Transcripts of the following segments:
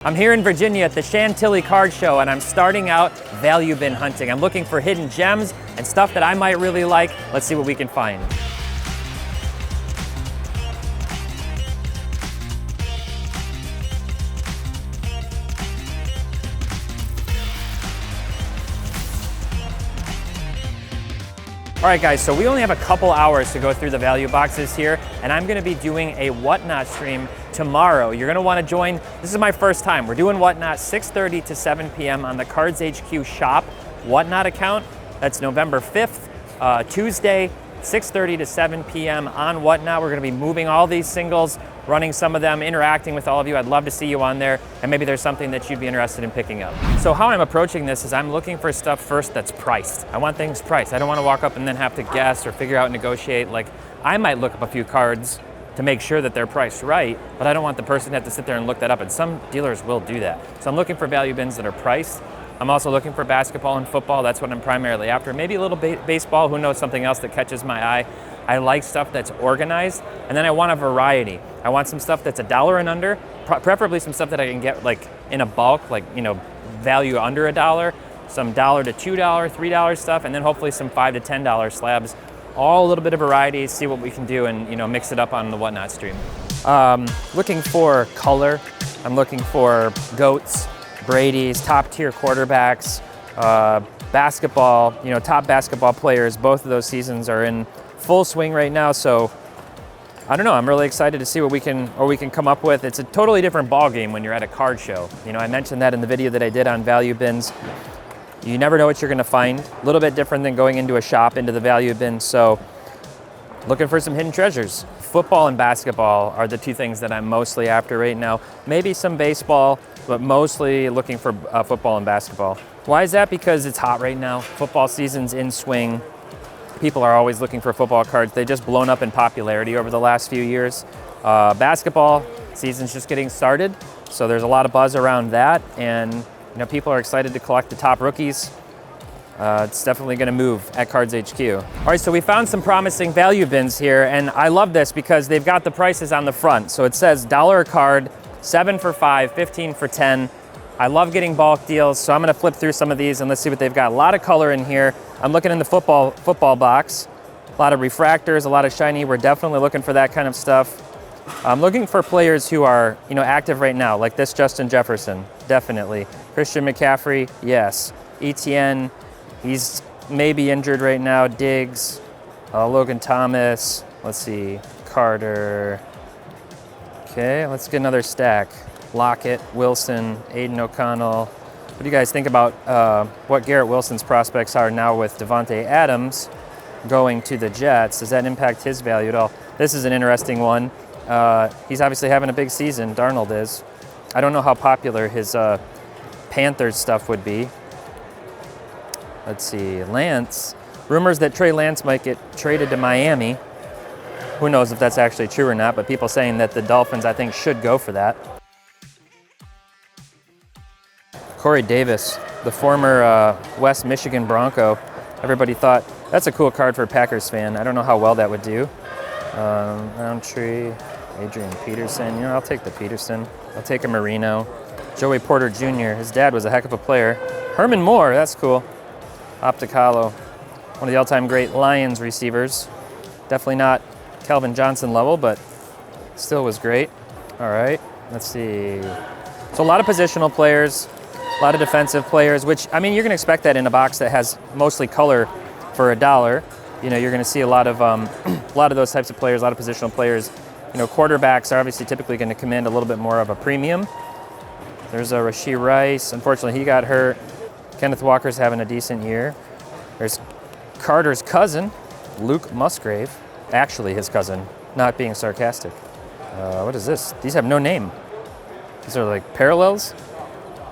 I'm here in Virginia at the Chantilly Card Show, and I'm starting out value bin hunting. I'm looking for hidden gems and stuff that I might really like. Let's see what we can find. All right, guys, so we only have a couple hours to go through the value boxes here, and I'm gonna be doing a Whatnot stream tomorrow. You're gonna wanna join. This is my first time. We're doing Whatnot 6:30 to 7 p.m. on the Cards HQ shop Whatnot account. That's November 5th, Tuesday, 6:30 to 7 p.m. on Whatnot. We're gonna be moving all these singles, running some of them, interacting with all of you. I'd love to see you on there, and maybe there's something that you'd be interested in picking up. So how I'm approaching this is I'm looking for stuff first that's priced. I want things priced. I don't want to walk up and then have to guess or figure out and negotiate. Like, I might look up a few cards to make sure that they're priced right, but I don't want the person to have to sit there and look that up, and some dealers will do that. So I'm looking for value bins that are priced. I'm also looking for basketball and football. That's what I'm primarily after. Maybe a little baseball, who knows, something else that catches my eye. I like stuff that's organized, and then I want a variety. I want some stuff that's $1 and under, preferably some stuff that I can get like in a bulk, like, you know, value under $1, some $1 to $2, $3 stuff, and then hopefully some $5 to $10 slabs. All a little bit of variety, see what we can do, and, you know, mix it up on the Whatnot stream. Looking for color. I'm looking for GOATs, Brady's, top tier quarterbacks, basketball, you know, top basketball players. Both of those seasons are in full swing right now, so I don't know, I'm really excited to see what we can come up with. It's a totally different ball game when you're at a card show. You know, I mentioned that in the video that I did on value bins. You never know what you're gonna find. A little bit different than going into a shop, into the value bin. So looking for some hidden treasures. Football and basketball are the two things that I'm mostly after right now. Maybe some baseball, but mostly looking for football and basketball. Why is that? Because it's hot right now. Football season's in swing. People are always looking for football cards. They've just blown up in popularity over the last few years. Basketball season's just getting started, so there's a lot of buzz around that, and, you know, people are excited to collect the top rookies. It's definitely gonna move at Cards HQ. All right, so we found some promising value bins here, and I love this because they've got the prices on the front. So it says $1 a card, 7 for 5, 15 for 10. I love getting bulk deals, so I'm gonna flip through some of these and let's see what they've got. A lot of color in here. I'm looking in the football box. A lot of refractors, a lot of shiny. We're definitely looking for that kind of stuff. I'm looking for players who are, you know, active right now, like this Justin Jefferson, definitely. Christian McCaffrey, yes. ETN, he's maybe injured right now. Diggs, Logan Thomas, let's see, Carter. Okay, let's get another stack. Lockett, Wilson, Aiden O'Connell. What do you guys think about what Garrett Wilson's prospects are now with Devontae Adams going to the Jets? Does that impact his value at all? This is an interesting one. He's obviously having a big season, Darnold is. I don't know how popular his Panthers stuff would be. Let's see, Lance. Rumors that Trey Lance might get traded to Miami. Who knows if that's actually true or not, but people saying that the Dolphins, I think, should go for that. Corey Davis, the former West Michigan Bronco. Everybody thought, that's a cool card for a Packers fan. I don't know how well that would do. Roundtree, Adrian Peterson. You know, I'll take the Peterson. I'll take a Marino. Joey Porter Jr., his dad was a heck of a player. Herman Moore, that's cool. Opticalo, one of the all-time great Lions receivers. Definitely not Calvin Johnson level, but still was great. All right, let's see. So a lot of positional players, a lot of defensive players, which, I mean, you're gonna expect that in a box that has mostly color for $1. You know, you're gonna see a lot of those types of players, a lot of positional players. You know, quarterbacks are obviously typically gonna command a little bit more of a premium. There's a Rashee Rice. Unfortunately, he got hurt. Kenneth Walker's having a decent year. There's Carter's cousin, Luke Musgrave. Actually his cousin, not being sarcastic. What is this? These have no name. These are like parallels.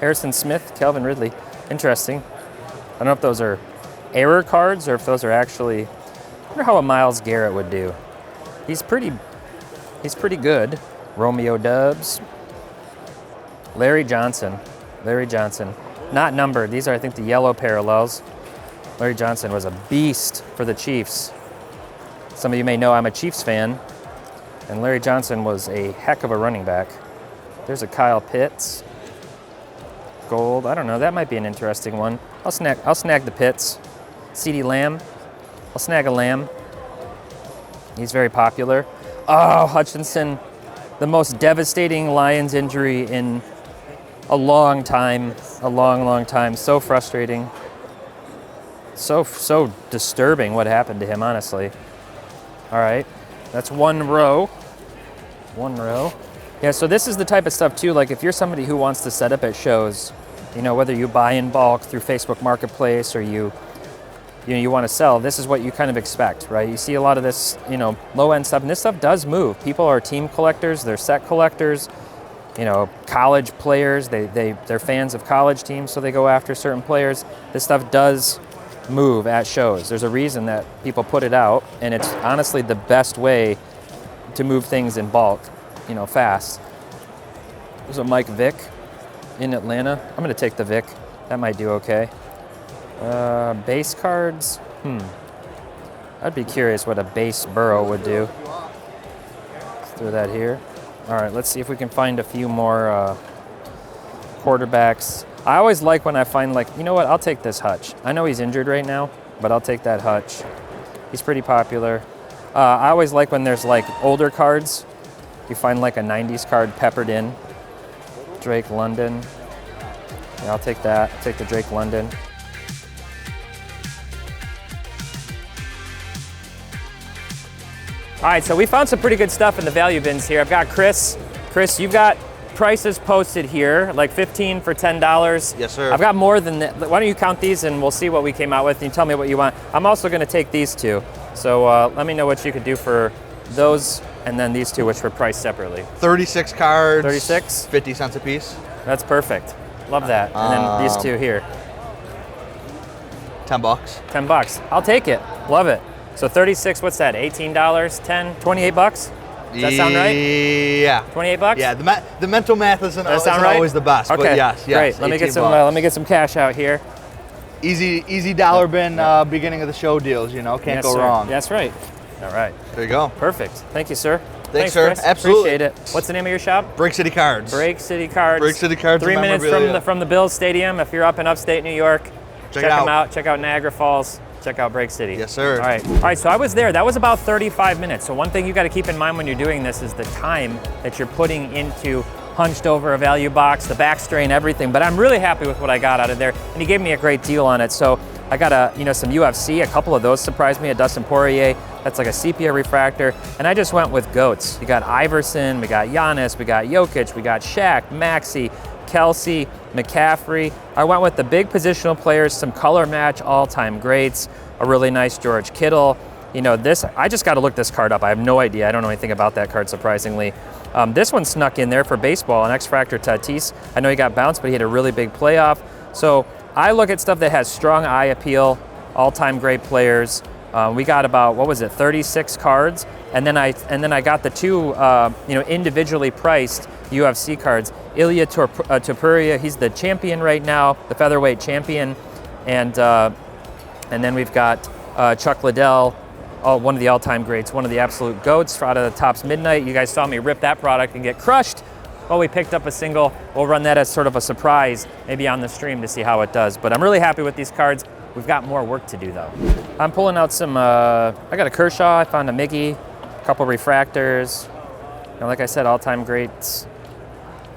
Harrison Smith, Calvin Ridley. Interesting. I don't know if those are error cards or if those are actually, I wonder how a Myles Garrett would do. He's pretty good. Romeo Dubs. Larry Johnson. Not numbered. These are, I think, the yellow parallels. Larry Johnson was a beast for the Chiefs. Some of you may know I'm a Chiefs fan, and Larry Johnson was a heck of a running back. There's a Kyle Pitts. Gold. I don't know. That might be an interesting one. I'll snag the Pitts. CeeDee Lamb. I'll snag a Lamb. He's very popular. Oh, Hutchinson. The most devastating Lions injury in a long time. A long, long time. So frustrating. So disturbing what happened to him, honestly. All right. That's one row. One row. Yeah, so this is the type of stuff too, like if you're somebody who wants to set up at shows, you know, whether you buy in bulk through Facebook Marketplace or you want to sell, this is what you kind of expect, right? You see a lot of this, you know, low-end stuff, and this stuff does move. People are team collectors, they're set collectors, you know, college players, they're fans of college teams, so they go after certain players. This stuff does move at shows. There's a reason that people put it out, and it's honestly the best way to move things in bulk, you know, fast. There's a Mike Vick in Atlanta. I'm gonna take the Vick. That might do okay. Base cards. I'd be curious what a base Burrow would do. Let's throw that here. All right, let's see if we can find a few more quarterbacks. I always like when I find, like, you know what, I'll take this Hutch. I know he's injured right now, but I'll take that Hutch. He's pretty popular. I always like when there's like older cards. You find like a 90s card peppered in. Drake London. Yeah, I'll take that. I'll take the Drake London. All right, so we found some pretty good stuff in the value bins here. I've got Chris. Chris, you've got prices posted here, like 15 for $10. Yes, sir. I've got more than that. Why don't you count these and we'll see what we came out with and you tell me what you want. I'm also gonna take these two. So let me know what you could do for those and then these two, which were priced separately. 36 cards. 36? 50 cents a piece. That's perfect. Love that. And then these two here. 10 bucks. 10 bucks. I'll take it. Love it. So 36, what's that? $18, 10, 28 bucks? Does that sound right? Yeah. 28 bucks? Yeah, the mental math isn't right? always the best, okay. but yes. Great. Let me get some cash out here. Easy dollar bin beginning of the show deals, you know, can't go wrong. That's right. All right. There you go. Perfect. Thank you, sir. Thanks, sir. Chris. Absolutely. Appreciate it. What's the name of your shop? Break City Cards. Break City Cards. Break City Cards. 3 minutes from the Bills Stadium. If you're up in upstate New York, check them out. Check out Niagara Falls. Check out Break City. Yes, sir. All right, so I was there. That was about 35 minutes. So one thing you got to keep in mind when you're doing this is the time that you're putting into hunched over a value box, the back strain, everything. But I'm really happy with what I got out of there, and he gave me a great deal on it. So I got some UFC. A couple of those surprised me. A Dustin Poirier. That's like a sepia refractor. And I just went with GOATs. You got Iverson, we got Giannis, we got Jokic, we got Shaq, Maxey, Kelsey, McCaffrey. I went with the big positional players, some color match all-time greats, a really nice George Kittle. You know, this, I just got to look this card up. I have no idea. I don't know anything about that card, surprisingly. This one snuck in there for baseball, an X-Fractor Tatis. I know he got bounced, but he had a really big playoff. So I look at stuff that has strong eye appeal, all-time great players. We got about, 36 cards, and then I got the two, individually priced UFC cards. Ilya Topuria, he's the champion right now, the featherweight champion, and then we've got Chuck Liddell, one of the all-time greats, one of the absolute GOATs out of the Topps Midnight. You guys saw me rip that product and get crushed. Well, we picked up a single. We'll run that as sort of a surprise, maybe on the stream to see how it does. But I'm really happy with these cards. We've got more work to do, though. I'm pulling out some, I got a Kershaw, I found a Miggy, a couple refractors, and like I said, all-time greats.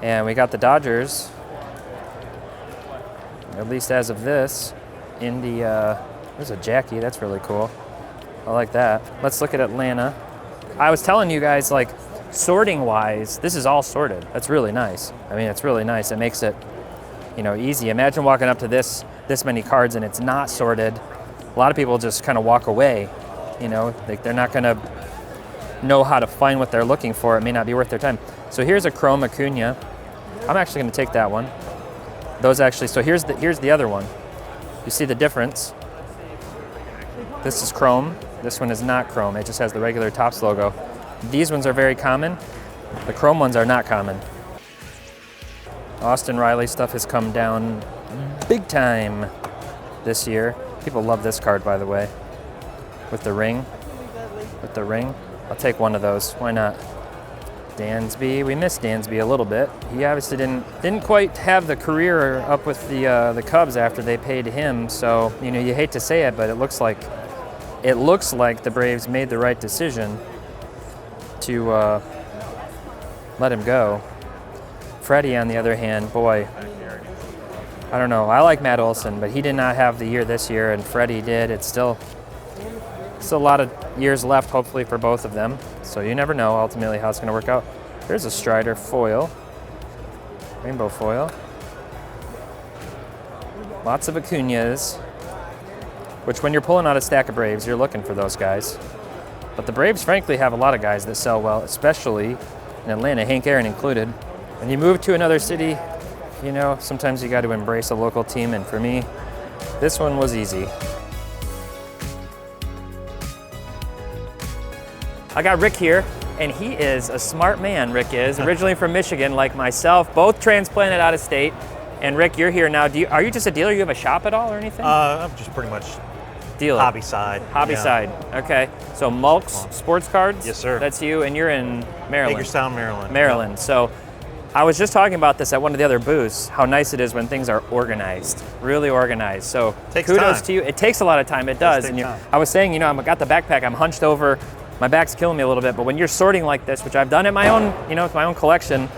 And we got the Dodgers, at least as of this, in the, there's a Jackie, that's really cool. I like that. Let's look at Atlanta. I was telling you guys, like, sorting-wise, this is all sorted. That's really nice. I mean, it's really nice. It makes it, easy. Imagine walking up to this many cards and it's not sorted. A lot of people just kind of walk away, they're not going to know how to find what they're looking for. It may not be worth their time. So here's a Chrome Acuna. I'm actually going to take that one. So here's the other one. You see the difference? This is Chrome. This one is not Chrome. It just has the regular Topps logo. These ones are very common. The Chrome ones are not common. Austin Riley stuff has come down big time this year. People love this card, by the way. With the ring. I'll take one of those. Why not? Dansby. We missed Dansby a little bit. He obviously didn't quite have the career up with the Cubs after they paid him. So you hate to say it, but it looks like the Braves made the right decision to let him go. Freddie, on the other hand, boy, I don't know. I like Matt Olson, but he did not have the year this year, and Freddie did. It's still a lot of years left, hopefully, for both of them. So you never know ultimately how it's going to work out. There's a Strider foil, rainbow foil. Lots of Acuñas, which when you're pulling out a stack of Braves, you're looking for those guys. But the Braves, frankly, have a lot of guys that sell well, especially in Atlanta, Hank Aaron included. When you move to another city, sometimes you got to embrace a local team, and for me, this one was easy. I got Rick here, and he is a smart man, Rick is. Originally from Michigan, like myself, both transplanted out of state. And Rick, you're here now. Are you just a dealer? You have a shop at all or anything? I'm just pretty much dealer. Hobby side. Hobby side, okay. So Malk's Sports Cards? Yes, sir. That's you, and you're in Maryland. Hagerstown, Maryland. Maryland. So I was just talking about this at one of the other booths, how nice it is when things are organized, really organized. So kudos to you. It takes a lot of time, it does. And I was saying, I've got the backpack, I'm hunched over, my back's killing me a little bit, but when you're sorting like this, which I've done at my own, with my own collection,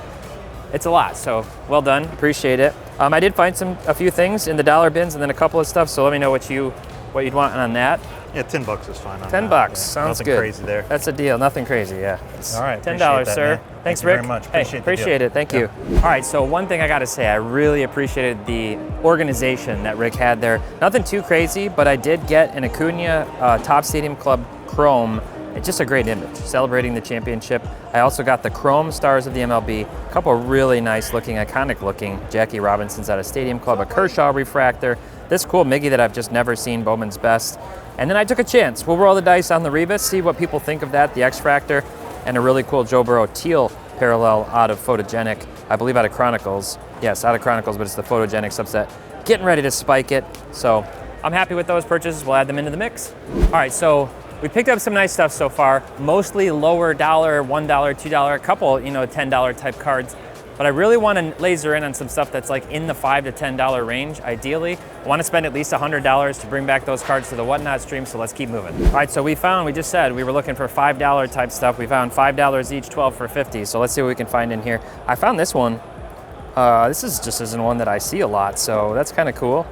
it's a lot. So well done, appreciate it. I did find a few things in the dollar bins and then a couple of stuff, so let me know what you'd want on that. Yeah, $10 is fine on $10, that. sounds Nothing good. crazy there. That's a deal, nothing crazy, yeah. All right, $10, sir. Man. Thanks, Thank you Rick. very much. Appreciate it, thank you. All right, so one thing I gotta say, I really appreciated the organization that Rick had there. Nothing too crazy, but I did get an Acuña Top Stadium Club Chrome. It's just a great image, celebrating the championship. I also got the Chrome Stars of the MLB, a couple really nice looking, iconic looking Jackie Robinsons out of Stadium Club, a Kershaw refractor, this cool Miggy that I've just never seen, Bowman's Best. And then I took a chance. We'll roll the dice on the Rivas, see what people think of that, the X-Fractor, and a really cool Joe Burrow teal parallel out of Photogenic, I believe out of Chronicles. Yes, out of Chronicles, but it's the Photogenic subset. Getting ready to spike it, so I'm happy with those purchases. We'll add them into the mix. All right, so we picked up some nice stuff so far, mostly lower dollar, $1, $2, a couple, $10 type cards. But I really want to laser in on some stuff that's like in the $5 to $10 range, ideally. I want to spend at least $100 to bring back those cards to the Whatnot stream, so let's keep moving. All right, so we just said we were looking for $5 type stuff. We found $5 each, 12 for 50. So let's see what we can find in here. I found this one. This just isn't one that I see a lot, so that's kind of cool.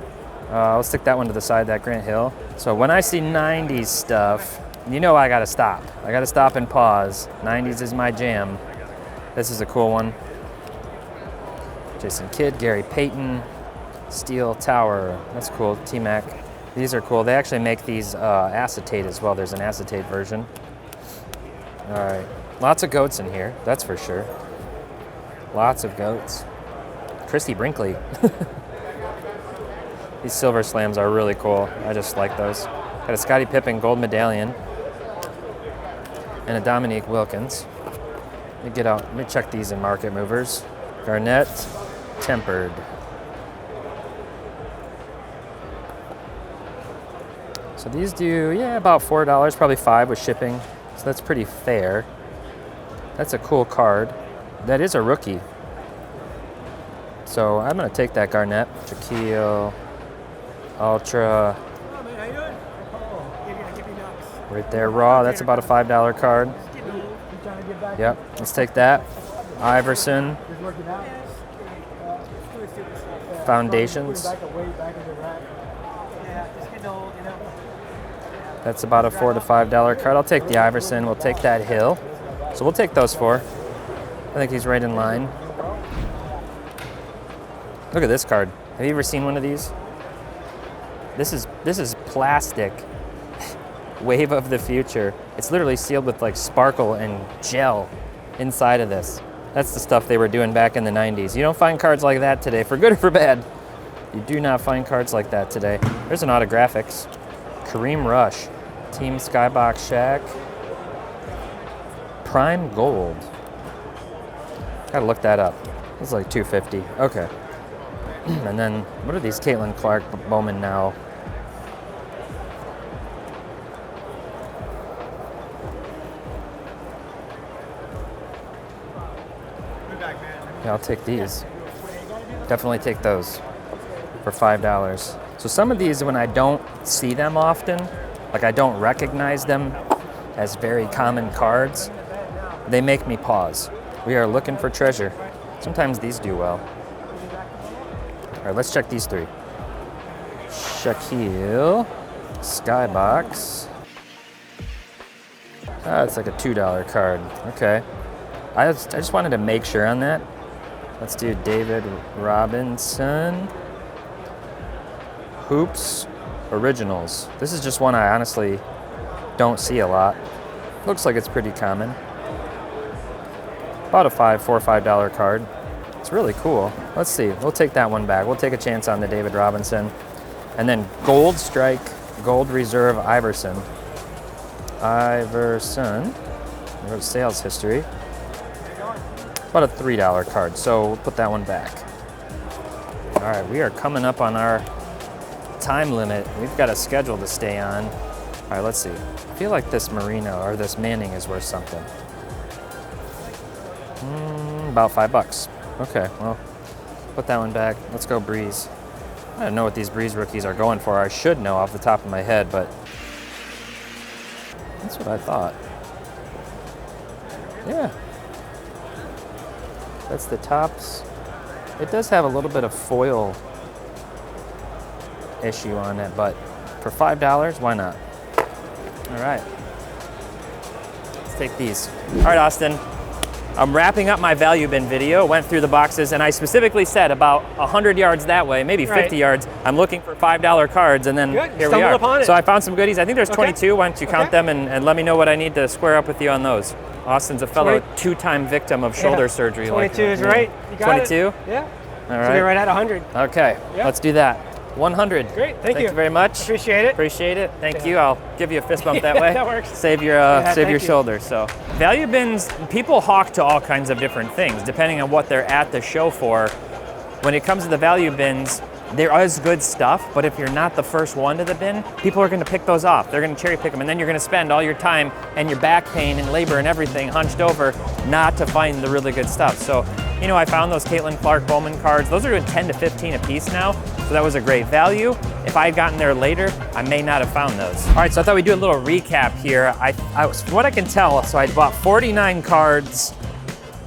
I'll stick that one to the side, that Grant Hill. So when I see 90s stuff, I gotta stop. I gotta stop and pause. 90s is my jam. This is a cool one. Jason Kidd, Gary Payton, Steel Tower. That's cool, T-Mac. These are cool. They actually make these acetate as well. There's an acetate version. All right, lots of goats in here, that's for sure. Lots of goats. Christy Brinkley. These silver slams are really cool. I just like those. Got a Scottie Pippen gold medallion and a Dominique Wilkins. Let me check these in Market Movers. Garnett, tempered. So these do, about $4, probably $5 with shipping. So that's pretty fair. That's a cool card. That is a rookie. So I'm gonna take that Garnett, Shaquille, Ultra. Right there, raw, that's about a $5 card. Yep, let's take that. Iverson. Foundations. That's about a $4 to $5 card. I'll take the Iverson, we'll take that Hill. So we'll take those four. I think he's right in line. Look at this card. Have you ever seen one of these? This is plastic. Wave of the Future. It's literally sealed with like sparkle and gel inside of this. That's the stuff they were doing back in the 90s. You don't find cards like that today, for good or for bad. You do not find cards like that today. There's an autographics. Kareem Rush. Team Skybox Shaq. Prime Gold. Gotta look that up. It's like $250. Okay. And then, what are these Caitlin Clark Bowman now? Yeah, I'll take these. Definitely take those for $5. So some of these, when I don't see them often, like I don't recognize them as very common cards, they make me pause. We are looking for treasure. Sometimes these do well. All right, let's check these three. Shaquille, Skybox. Ah, it's like a $2 card. Okay. I just wanted to make sure on that. Let's do David Robinson. Hoops Originals. This is just one I honestly don't see a lot. Looks like it's pretty common. About a $4 or $5 card. It's really cool. Let's see, we'll take that one back. We'll take a chance on the David Robinson. And then Gold Strike, Gold Reserve Iverson. There's sales history. About a $3 card, so we'll put that one back. All right, we are coming up on our time limit. We've got a schedule to stay on. All right, let's see. I feel like this Marino or this Manning is worth something. About $5. Okay, well, put that one back. Let's go Breeze. I don't know what these Breeze rookies are going for. I should know off the top of my head, but that's what I thought. Yeah. That's the tops. It does have a little bit of foil issue on it, but for $5, why not? All right. Let's take these. All right, Austin. I'm wrapping up my value bin video, went through the boxes, and I specifically said about 100 yards that way, maybe 50 yards, I'm looking for $5 cards, and then here we are. Upon it. So I found some goodies. I think there's 22. Why don't you count them and let me know what I need to square up with you on those. Austin's a fellow two-time victim of shoulder surgery. 22 is right. You got 22? it. Yeah. All right. So you're right at 100. Okay, let's do that. 100. Great, thank you. Thank you very much. Appreciate it. Appreciate it. Thank you. I'll give you a fist bump that way. That works. Save your shoulder. So value bins, people hawk to all kinds of different things depending on what they're at the show for. When it comes to the value bins, there is good stuff, but if you're not the first one to the bin, people are going to pick those off. They're going to cherry pick them, and then you're going to spend all your time and your back pain and labor and everything hunched over not to find the really good stuff. So, you know, I found those Caitlin Clark Bowman cards. Those are doing 10 to 15 a piece now, so that was a great value. If I had gotten there later, I may not have found those. All right, so I thought we'd do a little recap here. From what I can tell, so I bought 49 cards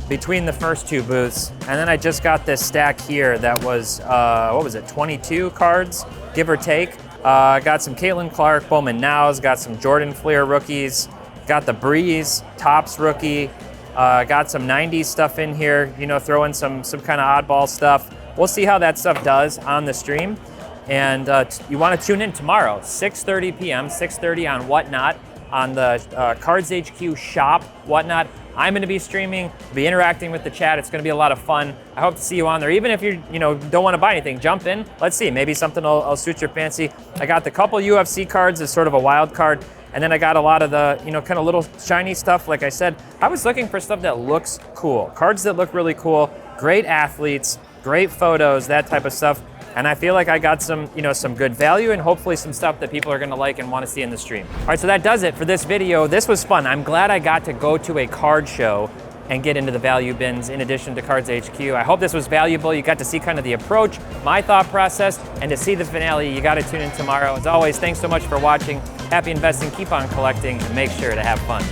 between the first two booths, and then I just got this stack here that was, what was it, 22 cards, give or take. Got some Caitlin Clark, Bowman Nows, got some Jordan Fleer rookies, got the Breeze, Topps rookie, got some 90s stuff in here, you know, throw in some kind of oddball stuff. We'll see how that stuff does on the stream. And you want to tune in tomorrow, 6:30 p.m., 6:30 on Whatnot, on the Cards HQ shop, Whatnot. I'm going to be streaming, be interacting with the chat. It's going to be a lot of fun. I hope to see you on there. Even if you don't want to buy anything, jump in. Let's see, maybe something will suit your fancy. I got the couple UFC cards as sort of a wild card, and then I got a lot of the kind of little shiny stuff. Like I said, I was looking for stuff that looks cool, cards that look really cool, great athletes, great photos, that type of stuff. And I feel like I got some, some good value and hopefully some stuff that people are gonna like and wanna see in the stream. All right, so that does it for this video. This was fun. I'm glad I got to go to a card show and get into the value bins in addition to Cards HQ. I hope this was valuable. You got to see kind of the approach, my thought process, and to see the finale, you gotta tune in tomorrow. As always, thanks so much for watching. Happy investing, keep on collecting, and make sure to have fun.